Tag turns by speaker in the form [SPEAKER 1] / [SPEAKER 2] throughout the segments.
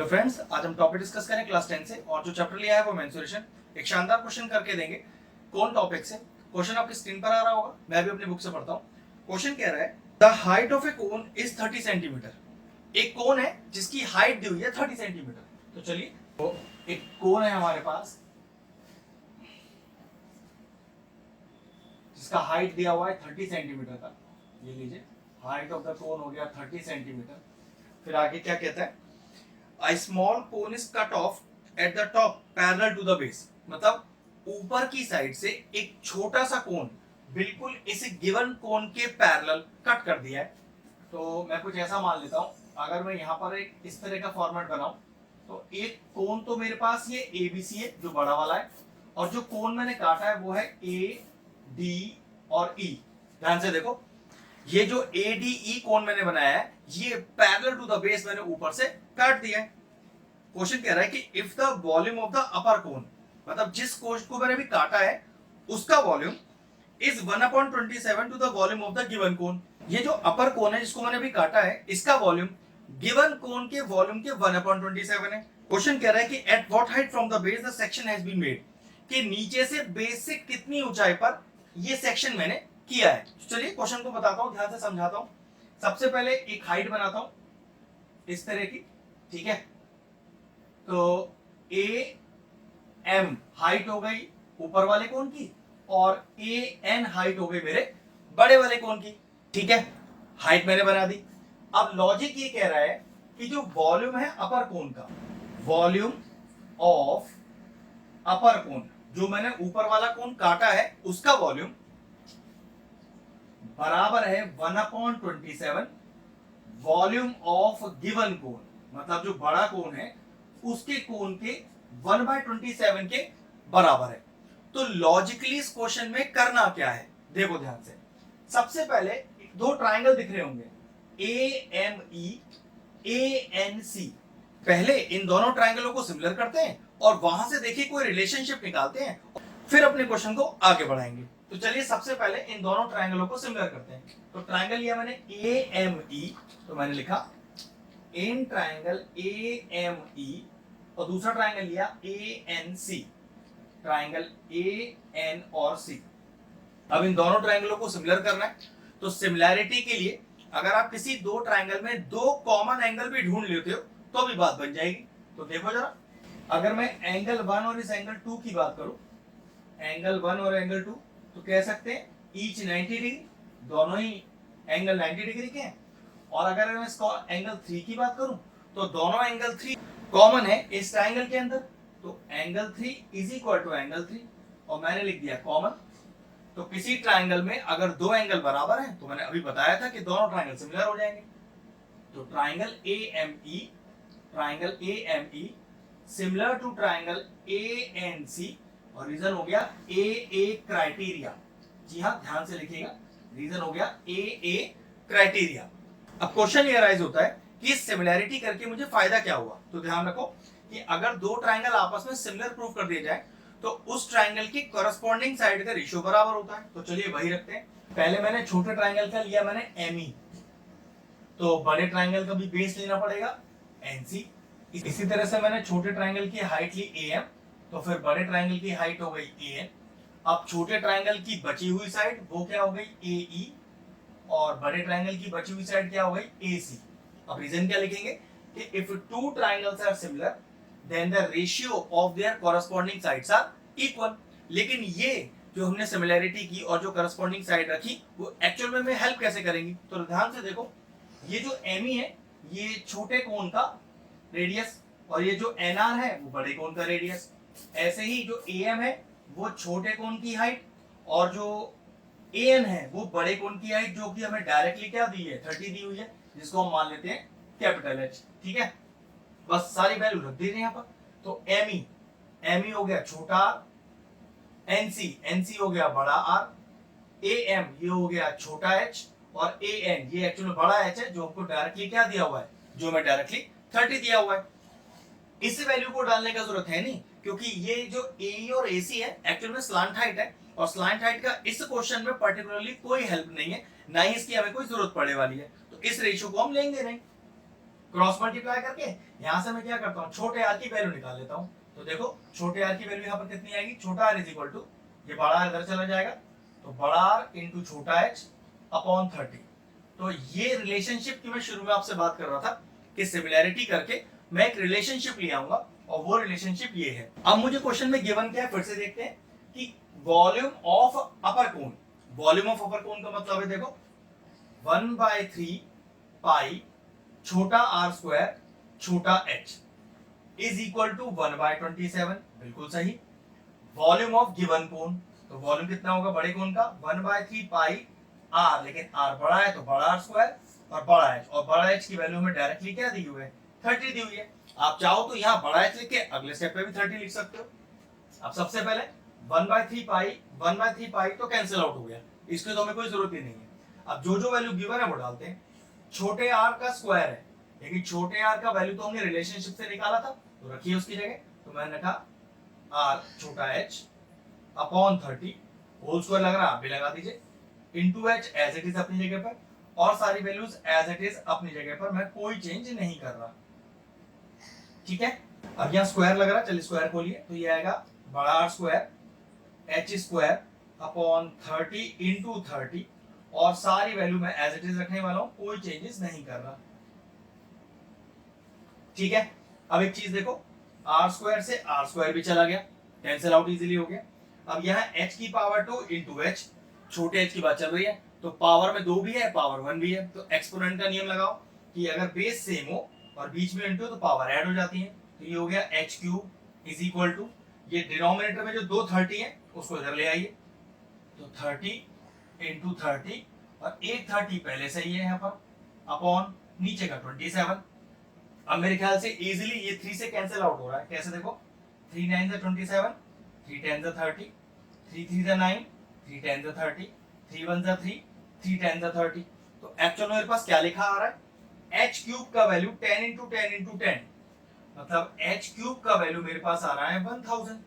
[SPEAKER 1] Friends, आज हम topic discuss करें क्लास 10 से और जो चैप्टर लिया है वो मेंसुरेशन। एक शानदार क्वेश्चन करके देंगे। कौन टॉपिक से? क्वेश्चन आपकी स्क्रीन पर आ रहा होगा, मैं भी अपनी बुक से पढ़ता हूँ। क्वेश्चन कह रहा है the height of A cone is 30 centimetre. एक कोन है जिसकी हाइट दी हुई है 30 सेंटीमीटर। तो चलिए, तो एक कोन है हमारे पास जिसका हाइट दिया हुआ है 30 सेंटीमीटर का। ये लीजिए, हाइट ऑफ द कोन हो गया 30 सेंटीमीटर। फिर आगे क्या कहता है? A small cone is cut off at the top parallel to the base। मतलब ऊपर की साइड से एक छोटा सा कोन बिल्कुल इस गिवन कोन के पैरेलल कट कर दिया है। तो मैं कुछ ऐसा मान लेता हूं, अगर मैं यहाँ पर एक इस तरह का फॉर्मेट बनाऊं तो एक कोन तो मेरे पास ये ABC है जो बड़ा वाला है, और जो कोन मैंने काटा है वो है AD और E। ध्यान से देखो, ये जो ADE कोन मैंने बनाया है ये पैरेलल टू द बेस मैंने ऊपर से काट दिया है। क्वेश्चन कह रहा है कि if the volume of the upper cone, मतलब जिस कोन को मैंने अभी काटा है उसका volume is 1/27 to the volume of the given cone. ये जो अपर कोन है जिसको मैंने अभी काटा है इसका वॉल्यूम गिवन कोन के वॉल्यूम के 1/27 है। क्वेश्चन कह रहा है कि at what height from the base the section has been made, कि नीचे से बेस से कितनी ऊंचाई पर ये सेक्शन मैंने किया है। चलिए क्वेश्चन को बताता हूं, ध्यान से समझाता हूं। सबसे पहले एक हाइट बनाता हूं इस तरह की, ठीक है। तो AM हाइट हो गई ऊपर वाले कोन की और AN हाइट हो गई मेरे बड़े वाले कोन की, ठीक है। हाइट मैंने बना दी। अब लॉजिक ये कह रहा है कि जो वॉल्यूम है अपर कोन का, वॉल्यूम ऑफ अपर कोन, जो मैंने ऊपर वाला कोन काटा है उसका वॉल्यूम बराबर है 1/27 वॉल्यूम ऑफ गिवन कोन, मतलब जो बड़ा कोन है उसके कोन के 1/27 के बराबर है। तो लॉजिकली इस क्वेश्चन में करना क्या है, देखो ध्यान से। सबसे पहले दो ट्राइंगल दिख रहे होंगे AME ANC। पहले इन दोनों ट्राइंगलों को सिमिलर करते हैं और वहां से देखिए कोई रिलेशनशिप निकालते हैं, फिर अपने क्वेश्चन को आगे बढ़ाएंगे। तो चलिए सबसे पहले इन दोनों ट्राइंगलों को सिमिलर करते हैं। तो ट्राइंगल लिया मैंने AME, तो मैंने लिखा इन ट्राइंगल AME, और दूसरा ट्राइंगल लिया ANC, ट्राइंगल AN और C। अब इन दोनों ट्राइंगलों को सिमिलर करना है, तो सिमिलैरिटी के लिए अगर आप किसी दो ट्राइंगल में दो कॉमन एंगल भी ढूंढ लेते हो तो भी बात बन जाएगी। तो देखो जरा, अगर मैं एंगल 1 और इस एंगल 2 की बात करूं, एंगल 1 और एंगल 2, तो कह सकते हैं ईच 90 डिग्री, दोनों ही एंगल 90 डिग्री के हैं। और अगर मैं इसको एंगल 3 की बात करूं तो दोनों एंगल 3 कॉमन है इस ट्राइंगल के अंदर। तो angle 3 is equal to angle 3, और मैंने लिख दिया कॉमन। तो किसी ट्राइंगल में अगर दो एंगल बराबर हैं तो मैंने अभी बताया था कि दोनों ट्राइंगल सिमिलर हो जाएंगे। तो triangle AME similar to triangle ANC, और रीजन हो गया AA क्राइटेरिया। जी हाँ, ध्यान से लिखिएगा, रीजन हो गया AA क्राइटेरिया। अब क्वेश्चन ये राइज होता है कि सिमिलैरिटी करके मुझे फायदा क्या हुआ। तो ध्यान रखो कि अगर दो ट्राइंगल आपस में सिमिलर प्रूव कर दिए जाए तो उस ट्राइंगल की कॉरस्पॉन्डिंग साइड का रेशियो बराबर होता है। तो चलिए वही रखते हैं। पहले मैंने छोटे ट्राइंगल का लिया मैंने ME, तो बड़े ट्राइंगल का भी बेस लेना पड़ेगा NC। इसी तरह से मैंने छोटे ट्राइंगल की हाइट ली AM, तो फिर बड़े ट्राइंगल की हाइट हो गई AN। अब छोटे ट्राइंगल की बची हुई साइड वो क्या हो गई AE, और बड़े ट्राइंगल की बची हुई साइड क्या हो गई AC। अब रीजन क्या लिखेंगे कि if two triangles are similar then the ratio of their corresponding sides are equal. लेकिन ये जो हमने सिमिलैरिटी की और जो कॉरस्पॉन्डिंग साइड रखी वो एक्चुअल में हेल्प कैसे करेंगी। तो ध्यान से देखो, ये जो ME है ये छोटे कोन का रेडियस, और ये जो NR है वो बड़े कोन का रेडियस। ऐसे ही जो AM है वो छोटे कोन की हाइट, और जो AN है वो बड़े कोन की हाइट, जो कि हमें डायरेक्टली क्या दी है 30 दी हुई है, जिसको हम मान लेते हैं कैपिटल H। ठीक है, बस सारी वैल्यू रख दीजिए यहाँ पर। तो ME हो गया छोटा r, NC हो गया बड़ा R, AM ये हो गया छोटा h, और AN ये एक्चुअली बड़ा h है जो हमको डायरेक्टली क्या दिया हुआ है, जो हमें डायरेक्टली 30 दिया हुआ है। इस वैल्यू को डालने का जरूरत है नहीं, क्योंकि ये जो AE और AC है एक्चुअल में स्लांट हाइट है, और स्लांट हाइट का इस क्वेश्चन में पर्टिकुलरली कोई हेल्प नहीं है, ना ही इसकी हमें कोई जरूरत पड़ने वाली है। तो इस रेशियो को हम लेंगे नहीं। क्रॉस मल्टीप्लाई करके यहां से मैं क्या करता हूं, छोटे r की वैल्यू निकाल लेता हूं। तो देखो छोटे r की वैल्यू यहां पर कितनी आएगी, छोटा r इज इक्वल टू, ये बड़ा r इधर चला जाएगा तो बड़ा r इंटू छोटा h अपॉन 30। तो ये रिलेशनशिप की मैं शुरू में आपसे बात कर रहा था कि सिमिलैरिटी करके मैं एक रिलेशनशिप ले आऊंगा और वो रिलेशनशिप ये है। अब मुझे क्वेश्चन में गिवन क्या है फिर से देखते हैं कि volume of upper cone, volume of upper cone का मतलब है देखो 1/3 पाई छोटा r स्क्वायर छोटा h इज इक्वल टू 1/27, बिल्कुल सही। वॉल्यूम ऑफ गिवन कोन, तो वॉल्यूम कितना होगा बड़े कोन का 1/3 पाई r, लेकिन r बड़ा है तो बड़ा r स्क्वायर और बड़ा h, और बड़ा h की वैल्यू हमें डायरेक्टली क्या दी हुई है 30 दी हुई है। आप चाहो तो यहाँ बड़ा h लिख के अगले स्टेप पे भी 30 लिख सकते हो। अब सबसे पहले 1/3 पाई तो कैंसिल आउट हो गया, इसकी तो हमें कोई जरूरत ही नहीं है। अब जो जो वैल्यू गिवन है वो डालते हैं। छोटे r का स्क्वायर है, लेकिन छोटे r का वैल्यू तो हमने रिलेशनशिप से निकाला था तो रखिए उसकी जगह, तो मैंने रखा r छोटा h अपॉन 30 होल स्क्वायर लग रहा आप भी लगा दीजिए into h as it is अपनी जगह पर, और सारी वैल्यूज एज इट इज अपनी जगह पर, मैं कोई चेंज नहीं कर रहा। ठीक है, अब यहाँ स्क्वायर लग रहा है, चलिए स्क्वायर खोलिए, तो ये आएगा बड़ा r square h square upon 30 into 30, और सारी वैल्यू मैं एज इट इज रखने वाला हूं, कोई चेंजेस नहीं कर रहा। ठीक है, अब एक चीज देखो, r स्क्वायर से r स्क्वायर भी चला गया, कैंसिल आउट इजीली हो गया। अब यहाँ h की पावर 2 इंटू h, छोटे h की बात चल रही है तो पावर में 2 भी है पावर 1 भी है, तो एक्सपोनेंट का नियम लगाओ कि अगर बेस सेम हो और बीच में इंटू तो पावर ऐड हो जाती है। तो ये हो गया h cube is equal to, ये डिनोमिनेटर में जो दो 30 है उसको इधर ले आइए, तो 30 इंटू 30, और एक 30 पहले से ही है यहाँ पर, अपॉन नीचे का 27। अब मेरे ख्याल से इजीली ये 3 से कैंसिल आउट हो रहा है, कैसे देखो 3 9 27, 3 10 30, 3 3 9, 3 10 30, 3 1 3, 3 10 30। तो एक्चुअल में मेरे पास क्या लिखा आ रहा है, h क्यूब का वैल्यू 10 इंटू 10 इंटू 10, मतलब h क्यूब का वैल्यू मेरे पास आ रहा है 1000।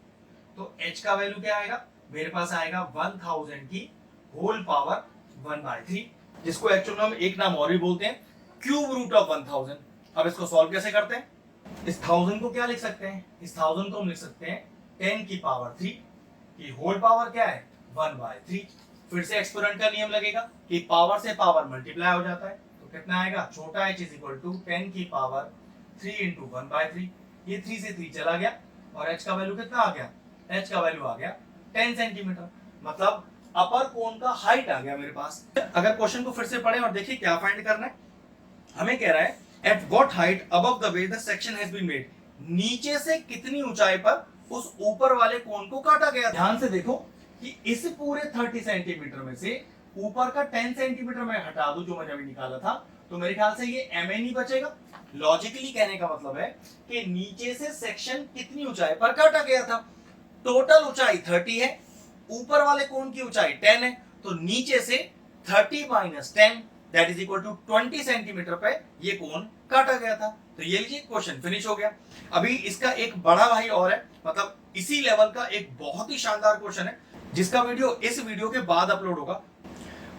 [SPEAKER 1] तो h का वैल्यू क्या आएगा, मेरे पास आएगा 1000 की होल पावर 1/3, जिसको एक्चुअल में हम एक नाम और भी बोलते हैं क्यूब रूट ऑफ 1000। अब इसको सॉल्व कैसे करते हैं, इस 1000 को क्या लिख सकते हैं, इस 1000 को हम लिख सकते हैं 10 की पावर 3 की होल पावर क्या है 1/3। फिर से एक्सपोनेंट का नियम लगेगा कि पावर से पावर मल्टीप्लाई हो जाता है, तो कितना आएगा, छोटा h इज इक्वल टू 10 की पावर 3 इंटू 1/3, ये 3 से 3 चला गया, और h का वैल्यू कितना आ गया, h का वैल्यू आ गया 10 सेंटीमीटर, मतलब अपर कोन का हाइट आ गया मेरे पास। अगर क्वेश्चन को फिर से पढ़ें और देखिए क्या फाइंड करना है, हमें कह रहा है at what height above the way the section has been made, नीचे से कितनी ऊंचाई पर उस ऊपर वाले कोन को काटा गया। ध्यान से देखो कि इस पूरे 30 सेंटीमीटर में से ऊपर का 10 सेंटीमीटर मैं हटा दूं जो मैंने अभी निकाला था, तो मेरे ख्याल से ये MA नहीं बचेगा। लॉजिकली कहने का मतलब है कि नीचे से सेक्शन कितनी ऊंचाई पर काटा गया था, टोटल ऊंचाई 30 है, ऊपर वाले कोन की ऊंचाई 10 है, तो नीचे से 30 minus 10 that is equal to 20 centimetre पे ये कोन काटा गया था। तो ये लीजिए क्वेश्चन फिनिश हो गया। अभी इसका एक बड़ा भाई और है, मतलब इसी लेवल का एक बहुत ही शानदार क्वेश्चन है जिसका वीडियो इस वीडियो के बाद अपलोड होगा,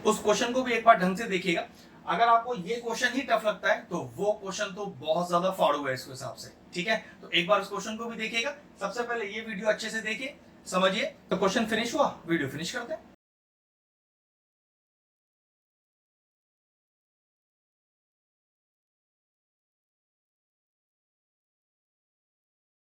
[SPEAKER 1] उस क्वेश्चन को भी एक बार ढंग से देखिएगा। अगर आपको ये क्वेश्चन ही टफ लगता है तो वो क्वेश्चन तो बहुत ज्यादा फाड़ू है इसके हिसाब से, ठीक है। तो एक बार उस क्वेश्चन को भी देखिएगा, सबसे पहले ये वीडियो अच्छे से देखिए, समझिए। तो क्वेश्चन फिनिश हुआ, वीडियो फिनिश करते हैं।